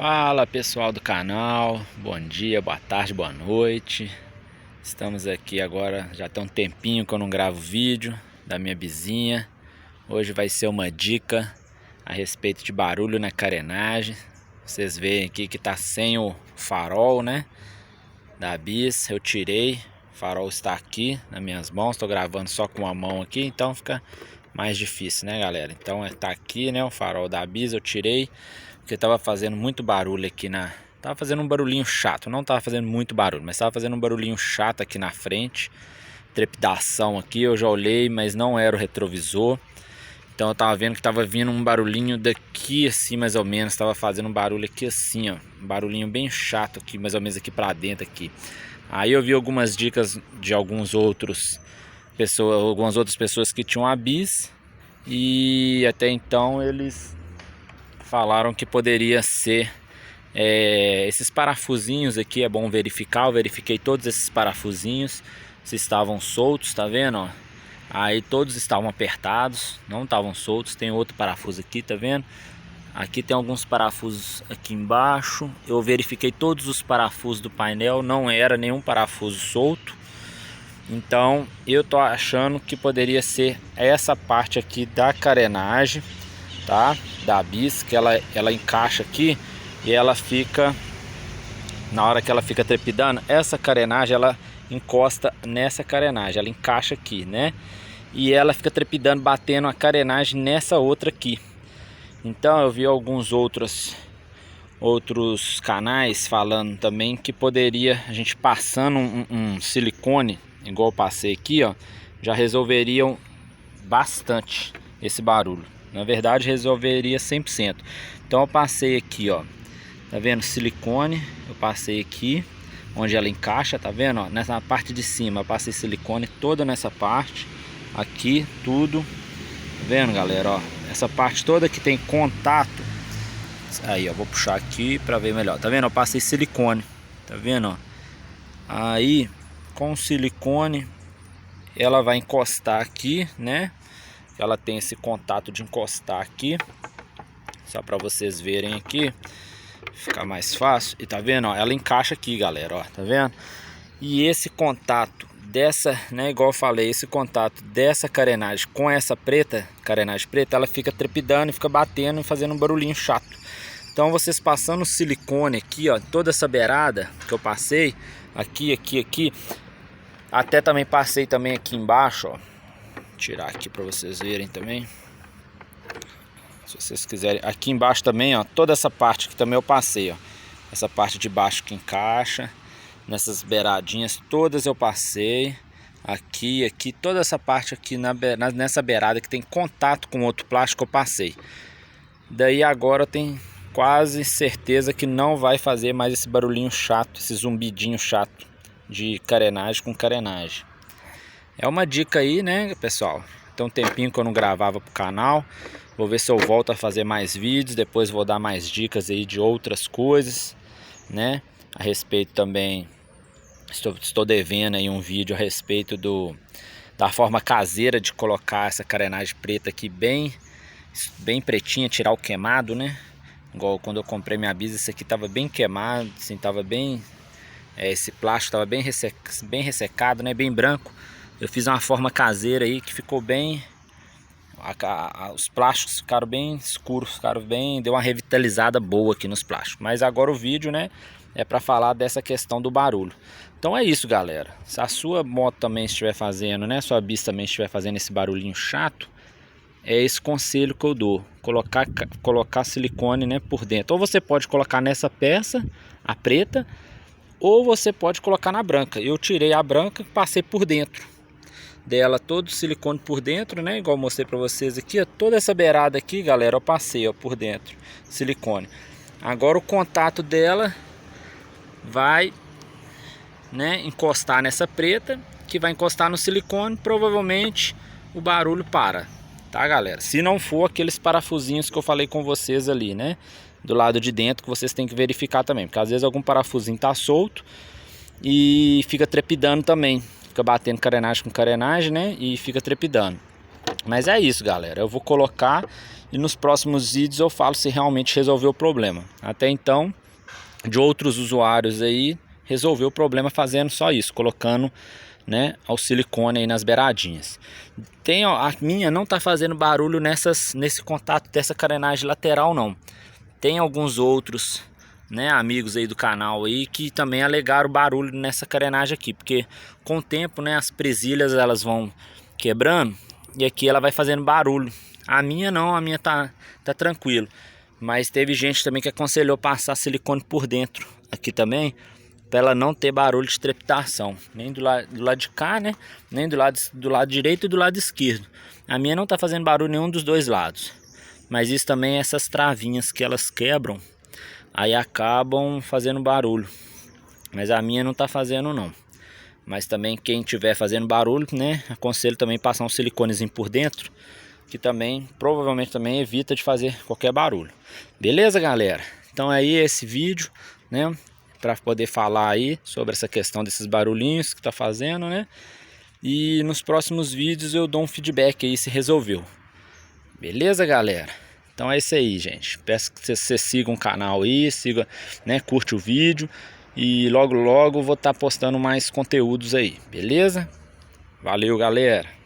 Fala pessoal do canal, bom dia, boa tarde, boa noite. Estamos aqui agora, já tem um tempinho que eu não gravo vídeo da minha vizinha. Hoje vai ser uma dica a respeito de barulho na carenagem. Vocês veem aqui que tá sem o farol, né, da bis. Eu tirei, o farol está aqui nas minhas mãos, estou gravando só com uma mão aqui, então fica mais difícil, né galera? Então tá aqui, né, o farol da bis eu tirei porque tava fazendo muito barulho aqui tava fazendo um barulhinho chato, não tava fazendo muito barulho, mas tava fazendo um barulhinho chato aqui na frente. Trepidação aqui, eu já olhei, mas não era o retrovisor. Então eu tava vendo que tava vindo um barulhinho daqui assim, mais ou menos, tava fazendo um barulho aqui assim, ó, um barulhinho bem chato aqui, mais ou menos aqui pra dentro aqui. Aí eu vi algumas dicas de algumas outras pessoas que tinham a bis, e até então eles falaram que poderia ser esses parafusinhos aqui. É bom verificar. Eu verifiquei todos esses parafusinhos se estavam soltos, tá vendo, ó? Aí todos estavam apertados, não estavam soltos. Tem outro parafuso aqui, tá vendo? Aqui tem alguns parafusos aqui embaixo. Eu verifiquei todos os parafusos do painel, não era nenhum parafuso solto. Então eu tô achando que poderia ser essa parte aqui da carenagem, tá? Da bis, que ela encaixa aqui e ela fica, na hora que ela fica trepidando, essa carenagem ela encosta nessa carenagem, ela encaixa aqui, né? E ela fica trepidando, batendo a carenagem nessa outra aqui. Então eu vi alguns outros canais falando também que poderia, a gente passando um silicone, igual eu passei aqui, ó, já resolveriam bastante esse barulho. Na verdade resolveria 100%. Então eu passei aqui, ó, tá vendo, silicone, eu passei aqui onde ela encaixa, tá vendo, ó, nessa parte de cima eu passei silicone toda nessa parte aqui, tudo, tá vendo galera, ó, essa parte toda que tem contato. Aí eu vou puxar aqui para ver melhor, tá vendo, eu passei silicone, tá vendo, ó. Aí com o silicone ela vai encostar aqui, né? Ela tem esse contato de encostar aqui, só para vocês verem aqui, ficar mais fácil. E tá vendo, ó, ela encaixa aqui galera, ó, tá vendo? E esse contato dessa, né, igual eu falei, esse contato dessa carenagem com essa preta, carenagem preta, ela fica trepidando e fica batendo e fazendo um barulhinho chato. Então vocês passando o silicone aqui, ó, toda essa beirada que eu passei, aqui, até também passei também aqui embaixo, ó, tirar aqui para vocês verem também, se vocês quiserem, aqui embaixo também, ó, toda essa parte que também eu passei, ó, essa parte de baixo que encaixa, nessas beiradinhas todas eu passei, aqui, toda essa parte aqui nessa beirada que tem contato com outro plástico eu passei. Daí agora eu tenho quase certeza que não vai fazer mais esse barulhinho chato, esse zumbidinho chato de carenagem com carenagem. É uma dica aí, né pessoal? Tem um tempinho que eu não gravava pro canal. Vou ver se eu volto a fazer mais vídeos. Depois vou dar mais dicas aí de outras coisas, né? A respeito também, estou devendo aí um vídeo a respeito da forma caseira de colocar essa carenagem preta aqui bem pretinha, tirar o queimado, né? Igual quando eu comprei minha bis, esse aqui tava bem queimado, assim, tava bem, esse plástico tava bem ressecado, né? Bem branco. Eu fiz uma forma caseira aí que ficou bem, os plásticos ficaram bem escuros, deu uma revitalizada boa aqui nos plásticos. Mas agora o vídeo, né, é para falar dessa questão do barulho. Então é isso galera, se a sua moto também estiver fazendo, né, sua bis também estiver fazendo esse barulhinho chato, é esse conselho que eu dou, colocar silicone, né, por dentro. Ou você pode colocar nessa peça, a preta, ou você pode colocar na branca. Eu tirei a branca e passei por dentro dela todo o silicone por dentro, né, igual eu mostrei para vocês aqui, ó, toda essa beirada aqui galera, eu passei, ó, por dentro silicone. Agora o contato dela vai, né, encostar nessa preta, que vai encostar no silicone, provavelmente o barulho para, tá galera? Se não for aqueles parafusinhos que eu falei com vocês ali, né, do lado de dentro, que vocês têm que verificar também, porque às vezes algum parafusinho tá solto e fica trepidando também, fica batendo carenagem com carenagem, né, e fica trepidando. Mas é isso galera, eu vou colocar e nos próximos vídeos eu falo se realmente resolveu o problema. Até então, de outros usuários aí, resolveu o problema fazendo só isso, colocando, né, o silicone aí nas beiradinhas. A minha não tá fazendo barulho nesse contato dessa carenagem lateral não. Tem alguns outros, né, amigos aí do canal aí que também alegaram barulho nessa carenagem aqui, porque com o tempo, né, as presilhas elas vão quebrando e aqui ela vai fazendo barulho. A minha não, a minha tá tranquilo, mas teve gente também que aconselhou passar silicone por dentro aqui também, para ela não ter barulho de trepidação, nem do lado de cá, né, nem do lado direito e do lado esquerdo. A minha não tá fazendo barulho nenhum dos dois lados, mas isso também é essas travinhas que elas quebram, aí acabam fazendo barulho, mas a minha não tá fazendo não. Mas também quem tiver fazendo barulho, né, aconselho também passar um siliconezinho por dentro, que também provavelmente também evita de fazer qualquer barulho. Beleza, galera? Então aí esse vídeo, né, para poder falar aí sobre essa questão desses barulhinhos que tá fazendo, né? E nos próximos vídeos eu dou um feedback aí se resolveu. Beleza, galera? Então é isso aí, gente. Peço que você siga o canal aí, siga, né, curte o vídeo e logo logo vou estar postando mais conteúdos aí, beleza? Valeu, galera!